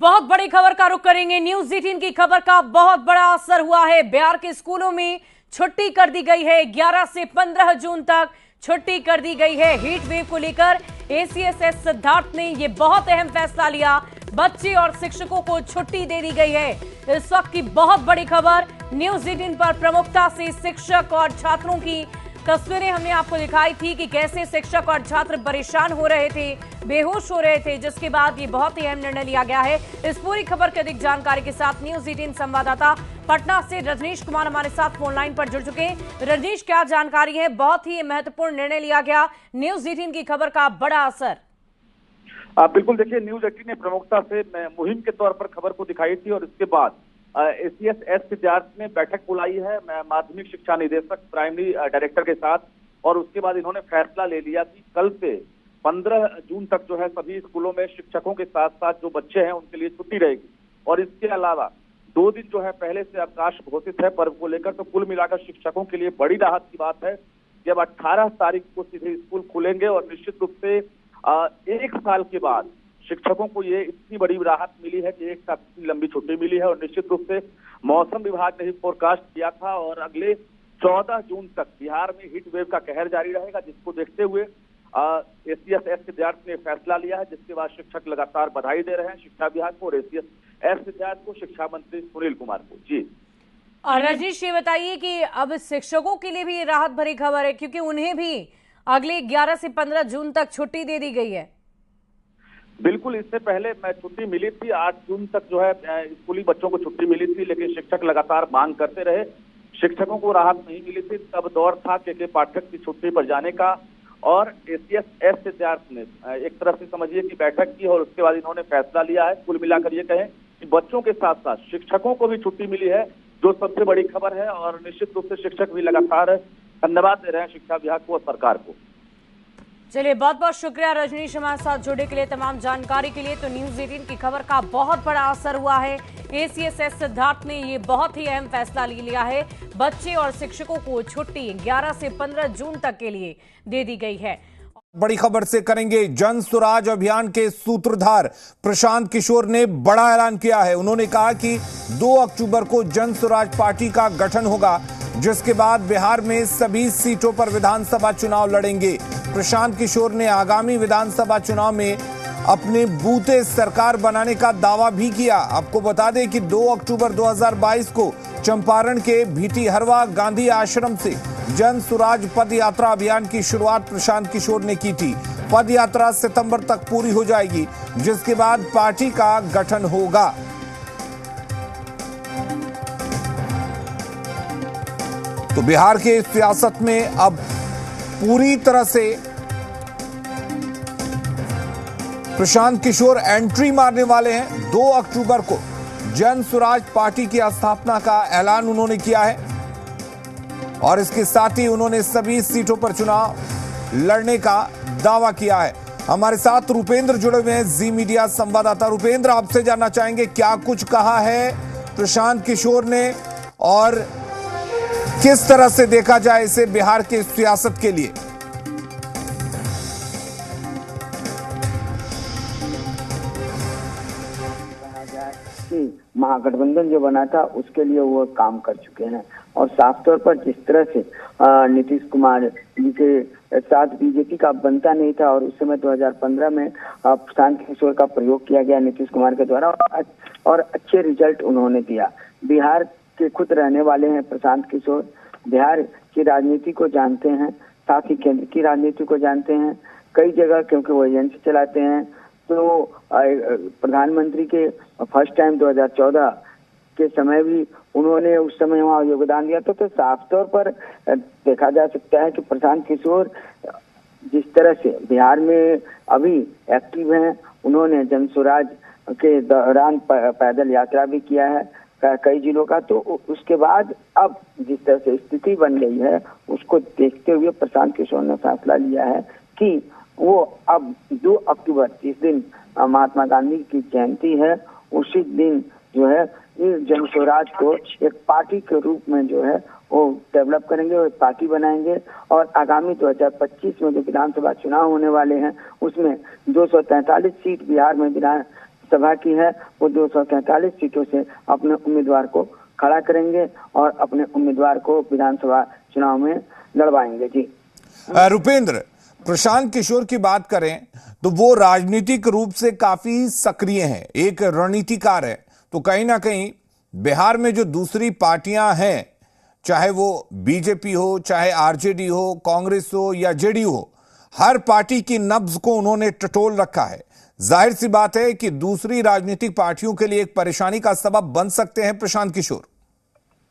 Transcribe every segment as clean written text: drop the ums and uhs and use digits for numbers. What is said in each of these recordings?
बहुत बड़ी खबर का रुख करेंगे। न्यूज़ 18 की खबर का बहुत बड़ा असर हुआ है। बिहार के स्कूलों में छुट्टी कर दी गई है। 11 से 15 जून तक छुट्टी कर दी गई है। हीट वेव को लेकर एसीएसएस सिद्धार्थ ने यह बहुत अहम फैसला लिया। बच्चे और शिक्षकों को छुट्टी दे दी गई है। इस वक्त की बहुत बड़ी खबर न्यूज़ 18 पर प्रमुखता से शिक्षक और छात्रों की तस्वीरें हमने आपको दिखाई थी कि कैसे शिक्षक और छात्र परेशान हो रहे थे, बेहोश हो रहे थे, जिसके बाद ये बहुत ही अहम निर्णय लिया गया है। इस पूरी खबर की अधिक जानकारी के साथ न्यूज़ 18 संवाददाता पटना से रजनीश कुमार हमारे साथ फोन लाइन पर जुड़ चुके हैं। रजनीश, क्या जानकारी है? बहुत ही महत्वपूर्ण निर्णय लिया गया, न्यूज़ 18 की खबर का बड़ा असर। बिल्कुल, देखिए, न्यूज़ 18 ने प्रमुखता से मुहिम के तौर पर खबर को दिखाई थी और इसके बाद एसीएसएस सिद्धार्थ ने बैठक बुलाई है माध्यमिक शिक्षा निदेशक प्राइमरी डायरेक्टर के साथ, और उसके बाद इन्होंने फैसला ले लिया कि कल से 15 जून तक जो है सभी स्कूलों में शिक्षकों के साथ साथ जो बच्चे हैं उनके लिए छुट्टी रहेगी। और इसके अलावा 2 दिन जो है पहले से अवकाश घोषित है पर्व को लेकर, तो कुल मिलाकर शिक्षकों के लिए बड़ी राहत की बात है कि अब 18 तारीख को सीधे स्कूल खुलेंगे। और निश्चित रूप से 1 साल के बाद शिक्षकों को ये इतनी बड़ी राहत मिली है कि 1 साल की लंबी छुट्टी मिली है। और निश्चित रूप से मौसम विभाग ने भी फोरकास्ट किया था और अगले 14 जून तक बिहार में हीट वेव का कहर जारी रहेगा, जिसको देखते हुए एसीएसएस सिद्धार्थ ने फैसला लिया है, जिसके बाद शिक्षक लगातार बधाई दे रहे हैं शिक्षा विभाग को और एसीएसएस सिद्धार्थ को, शिक्षा मंत्री सुनील कुमार को। जी और रजनीश, ये बताइए कि अब शिक्षकों के लिए भी राहत भरी खबर है, क्योंकि उन्हें भी अगले 11 से 15 जून तक छुट्टी दे दी गई है। बिल्कुल, इससे पहले छुट्टी मिली थी, 8 जून तक जो है स्कूली बच्चों को छुट्टी मिली थी, लेकिन शिक्षक लगातार मांग करते रहे, शिक्षकों को राहत नहीं मिली थी। तब दौर था के पाठक की छुट्टी पर जाने का और एसीएसएस सिद्धार्थ ने एक तरफ से समझिए कि बैठक की और उसके बाद इन्होंने फैसला लिया है। कुल मिलाकर ये कहें कि बच्चों के साथ साथ शिक्षकों को भी छुट्टी मिली है, जो सबसे बड़ी खबर है। और निश्चित रूप से शिक्षक भी लगातार धन्यवाद दे रहे हैं शिक्षा विभाग को और सरकार को। चलिए, बहुत बहुत शुक्रिया रजनीश हमारे साथ जुड़ने के लिए, तमाम जानकारी के लिए। तो न्यूज़ 18 की खबर का बहुत बड़ा असर हुआ है। एसीएसएस सिद्धार्थ ने ये बहुत ही अहम फैसला लिया है। बच्चे और शिक्षकों को छुट्टी 11 से 15 जून तक के लिए दे दी गई है। बड़ी खबर से करेंगे। जन स्वराज अभियान के सूत्रधार प्रशांत किशोर ने बड़ा ऐलान किया है। उन्होंने कहा कि 2 अक्टूबर को जन स्वराज पार्टी का गठन होगा, जिसके बाद बिहार में सभी सीटों पर विधानसभा चुनाव लड़ेंगे। प्रशांत किशोर ने आगामी विधानसभा चुनाव में अपने बूते सरकार बनाने का दावा भी किया। आपको बता दें कि 2 अक्टूबर 2022 को चंपारण के भिटीहरवा गांधी आश्रम से जन स्वराज पद यात्रा अभियान की शुरुआत प्रशांत किशोर ने की थी। पद यात्रा सितंबर तक पूरी हो जाएगी, जिसके बाद पार्टी का गठन होगा। तो बिहार के सियासत में अब पूरी तरह से प्रशांत किशोर एंट्री मारने वाले हैं। 2 अक्टूबर को जन स्वराज पार्टी की स्थापना का ऐलान उन्होंने किया है और इसके साथ ही उन्होंने सभी सीटों पर चुनाव लड़ने का दावा किया है। हमारे साथ रुपेंद्र जुड़े हुए हैं, जी मीडिया संवाददाता। रुपेंद्र, आपसे जानना चाहेंगे क्या कुछ कहा है प्रशांत किशोर ने और किस तरह से देखा जाए इसे बिहार के सियासत के लिए? महागठबंधन जो बना था उसके लिए वो काम कर चुके हैं और साफ तौर पर जिस तरह से नीतीश कुमार जी के साथ बीजेपी का बनता नहीं था और उस समय 2015 में प्रशांत किशोर का प्रयोग किया गया नीतीश कुमार के द्वारा और अच्छे रिजल्ट उन्होंने दिया। बिहार के खुद रहने वाले हैं प्रशांत किशोर, बिहार की राजनीति को जानते हैं, साथ ही केंद्र की राजनीति को जानते हैं कई जगह, क्योंकि वो एजेंसी चलाते हैं। तो प्रधानमंत्री के फर्स्ट टाइम 2014 के समय भी उन्होंने उस समय वहाँ योगदान दिया। तो साफ तौर पर देखा जा सकता है कि प्रशांत किशोर जिस तरह से बिहार में अभी एक्टिव हैं, उन्होंने जन स्वराज के दौरान पैदल यात्रा भी किया है कई जिलों का। तो उसके बाद अब जिस तरह से स्थिति बन गई है उसको देखते हुए प्रशांत किशोर ने फैसला लिया है कि वो अब 2 अक्टूबर जिस दिन महात्मा गांधी की जयंती है उसी दिन जो है जन स्वराज को एक पार्टी के रूप में जो है वो डेवलप करेंगे और पार्टी बनाएंगे। और आगामी 2025 में जो विधानसभा चुनाव होने वाले हैं उसमें 243 सीट बिहार में सभा की है वो 243 सीटों से अपने उम्मीदवार को खड़ा करेंगे और अपने उम्मीदवार को विधानसभा चुनाव में लड़वाएंगे। जी रुपेंद्र, प्रशांत किशोर की बात करें तो वो राजनीतिक रूप से काफी सक्रिय हैं, एक रणनीतिकार है। तो कहीं ना कहीं बिहार में जो दूसरी पार्टियां हैं, चाहे वो बीजेपी हो, चाहे आरजेडी हो, कांग्रेस हो या जेडीयू हो, हर पार्टी की नब्ज को उन्होंने टटोल रखा है। जाहिर सी बात है कि दूसरी राजनीतिक पार्टियों के लिए एक परेशानी का सबब बन सकते हैं प्रशांत किशोर।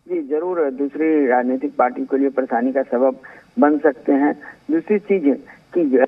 जी जरूर, दूसरी राजनीतिक पार्टी के लिए परेशानी का सबब बन सकते हैं। दूसरी चीज कि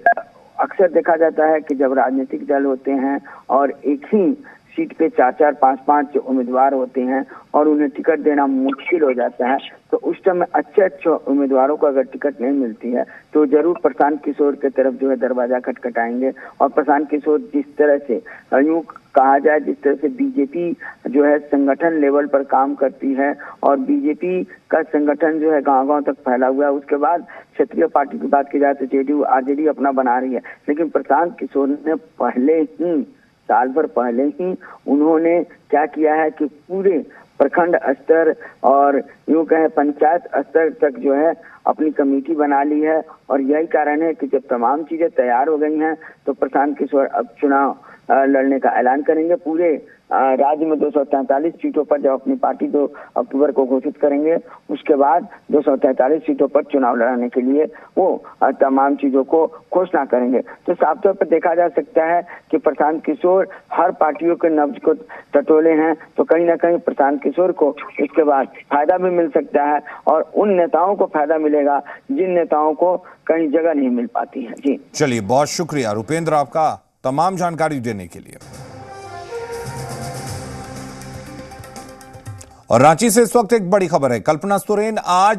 अक्सर देखा जाता है कि जब राजनीतिक दल होते हैं और एक ही सीट पे 4-4, 5-5 उम्मीदवार होते हैं और उन्हें टिकट देना मुश्किल हो जाता है, तो उस समय अच्छे उम्मीदवारों को अगर टिकट नहीं मिलती है तो जरूर प्रशांत किशोर के तरफ जो है दरवाजा खटखटाएंगे। और प्रशांत किशोर जिस तरह से यूं कहा जाए, जिस तरह से बीजेपी जो है संगठन लेवल पर काम करती है और बीजेपी का संगठन जो है गांव-गांव तक फैला हुआ है। उसके बाद क्षेत्रीय पार्टी की बात की जाए तो जेडीयू आरजेडी अपना बना रही है, लेकिन प्रशांत किशोर ने पहले ही साल भर पहले ही उन्होंने क्या किया है कि पूरे प्रखंड स्तर और यूं कहें पंचायत स्तर तक जो है अपनी कमेटी बना ली है। और यही कारण है कि जब तमाम चीजें तैयार हो गई हैं तो प्रशांत किशोर अब चुनाव लड़ने का ऐलान करेंगे। पूरे राज्य में 243 सीटों पर जब अपनी पार्टी 2 अक्टूबर को घोषित करेंगे, उसके बाद 243 सीटों पर चुनाव लड़ाने के लिए वो तमाम चीजों को घोषणा करेंगे। तो साफ तौर पर देखा जा सकता है कि प्रशांत किशोर हर पार्टियों के नब्ज को टटोले हैं, तो कहीं ना कहीं प्रशांत किशोर को इसके बाद फायदा भी मिल सकता है और उन नेताओं को फायदा मिलेगा जिन नेताओं को कहीं जगह नहीं मिल पाती है। जी चलिए, बहुत शुक्रिया रुपेंद्र आपका तमाम जानकारी देने के लिए। और रांची से इस वक्त एक बड़ी खबर है। कल्पना सोरेन आज